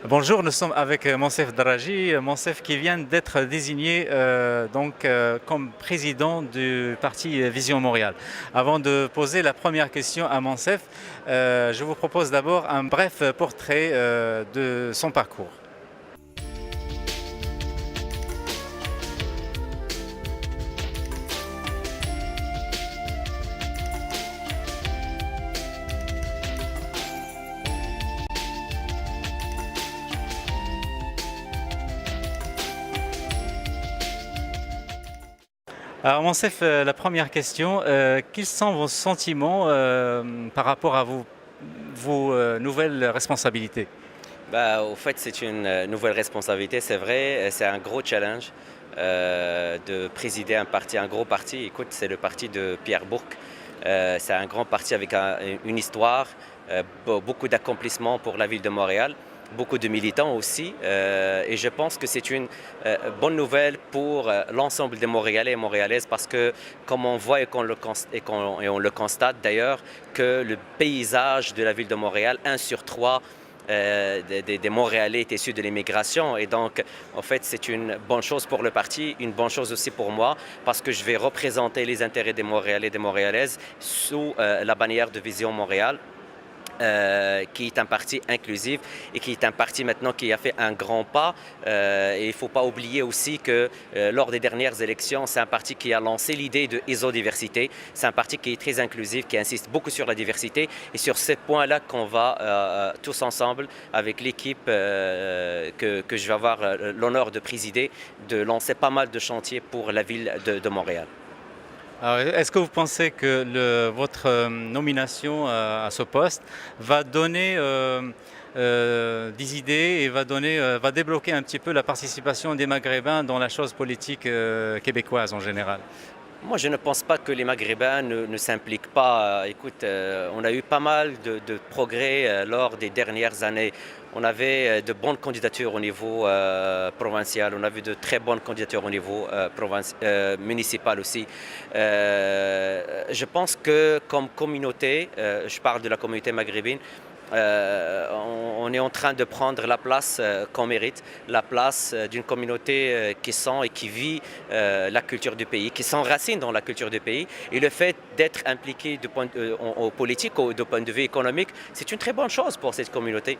Bonjour, nous sommes avec Monsef Daraji, Monsef qui vient d'être désigné comme président du parti Vision Montréal. Avant de poser la première question à Monsef, je vous propose d'abord un bref portrait de son parcours. Alors Monsef, la première question, quels sont vos sentiments par rapport à vos nouvelles responsabilités? Au fait, c'est une nouvelle responsabilité, c'est vrai, c'est un gros challenge de présider un gros parti. Écoute, c'est le parti de Pierre Bourque. C'est un grand parti avec une histoire, beaucoup d'accomplissements pour la ville de Montréal, beaucoup de militants aussi. Et je pense que c'est une bonne nouvelle pour l'ensemble des Montréalais et Montréalaises parce que, comme on voit et on le constate d'ailleurs, que le paysage de la ville de Montréal, 1 sur 3, des Montréalais est issu de l'immigration et donc en fait c'est une bonne chose pour le parti, une bonne chose aussi pour moi parce que je vais représenter les intérêts des Montréalais et des Montréalaises sous la bannière de Vision Montréal. Qui est un parti inclusif et qui est un parti maintenant qui a fait un grand pas. Et il ne faut pas oublier aussi que lors des dernières élections, c'est un parti qui a lancé l'idée de isodiversité. C'est un parti qui est très inclusif, qui insiste beaucoup sur la diversité et sur ces points-là qu'on va tous ensemble, avec l'équipe que je vais avoir l'honneur de présider, de lancer pas mal de chantiers pour la ville de Montréal. Alors, est-ce que vous pensez que votre nomination à ce poste va donner des idées et va débloquer un petit peu la participation des Maghrébins dans la chose politique québécoise en général? Moi, je ne pense pas que les Maghrébins ne s'impliquent pas. Écoute, on a eu pas mal de progrès lors des dernières années. On avait de bonnes candidatures au niveau provincial, on a vu de très bonnes candidatures au niveau municipal aussi. Je pense que comme communauté, je parle de la communauté maghrébine, on est en train de prendre la place qu'on mérite, la place d'une communauté qui sent et qui vit la culture du pays, qui s'enracine dans la culture du pays. Et le fait d'être impliqué en politique ou du point de vue économique, c'est une très bonne chose pour cette communauté.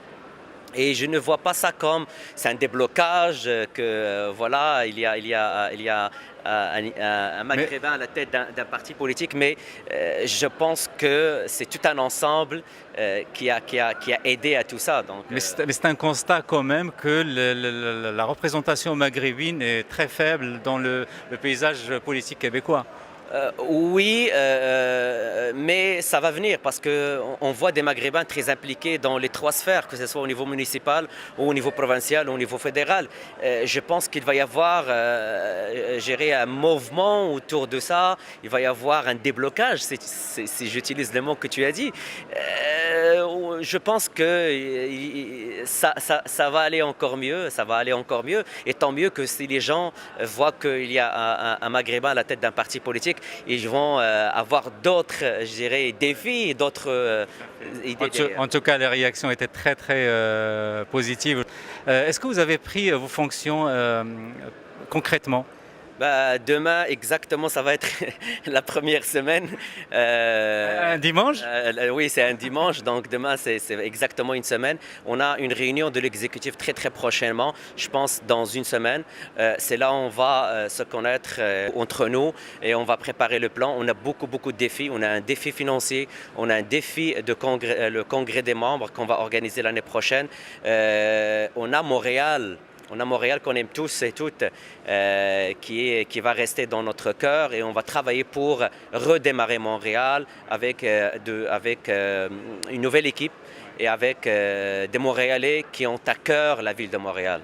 Et je ne vois pas ça comme c'est un déblocage, que voilà, il y a un maghrébin à la tête d'un parti politique, mais je pense que c'est tout un ensemble qui a aidé à tout ça. Donc, Mais c'est un constat quand même que la représentation maghrébine est très faible dans le paysage politique québécois. Oui, mais ça va venir parce qu'on voit des Maghrébins très impliqués dans les 3 sphères, que ce soit au niveau municipal, ou au niveau provincial, ou au niveau fédéral. Je pense qu'il va y avoir un mouvement autour de ça, il va y avoir un déblocage, si j'utilise le mot que tu as dit. Je pense que ça va aller encore mieux, ça va aller encore mieux, et tant mieux que si les gens voient qu'il y a un Maghrébin à la tête d'un parti politique, ils vont avoir d'autres, je dirais, défis et d'autres idées derrière. En tout cas, les réactions étaient très très positives. Est-ce que vous avez pris vos fonctions concrètement? Demain, exactement, ça va être la première semaine. Un dimanche? Oui, c'est un dimanche, donc demain, c'est exactement une semaine. On a une réunion de l'exécutif très, très prochainement, je pense dans une semaine. C'est là où on va se connaître entre nous et on va préparer le plan. On a beaucoup, beaucoup de défis. On a un défi financier, on a un défi de congrès, le congrès des membres qu'on va organiser l'année prochaine. On a Montréal. On a Montréal qu'on aime tous et toutes, qui va rester dans notre cœur et on va travailler pour redémarrer Montréal avec une nouvelle équipe et avec des Montréalais qui ont à cœur la ville de Montréal.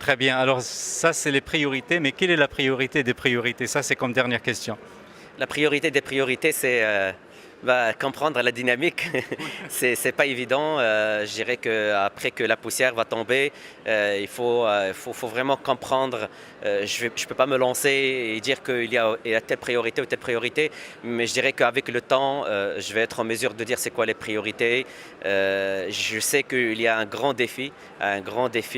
Très bien. Alors ça, c'est les priorités, mais quelle est la priorité des priorités? Ça, c'est comme dernière question. La priorité des priorités, c'est Comprendre la dynamique, c'est pas évident. Je dirais qu'après que la poussière va tomber, faut vraiment comprendre. Je peux pas me lancer et dire il y a telle priorité ou telle priorité, mais je dirais qu'avec le temps, je vais être en mesure de dire c'est quoi les priorités. Je sais qu'il y a un grand défi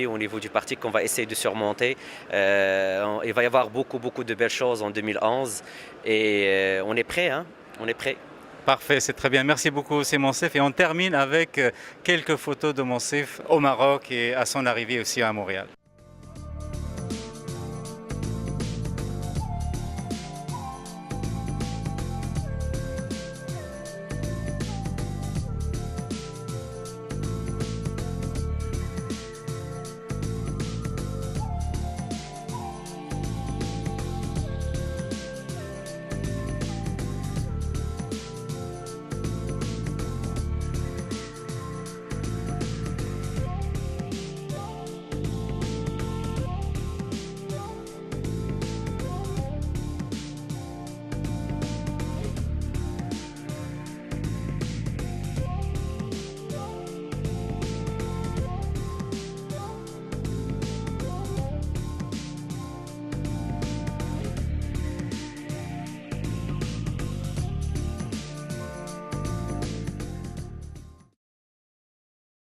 au niveau du parti qu'on va essayer de surmonter. Il va y avoir beaucoup de belles choses en 2011 et on est prêt, hein? On est prêt. Parfait, c'est très bien. Merci beaucoup, c'est Monsef. Et on termine avec quelques photos de Monsef au Maroc et à son arrivée aussi à Montréal.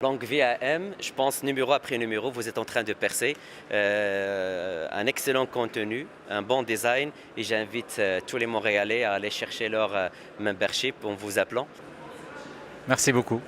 Longue vie à M, je pense numéro après numéro, vous êtes en train de percer. Un excellent contenu, un bon design et j'invite tous les Montréalais à aller chercher leur membership en vous appelant. Merci beaucoup.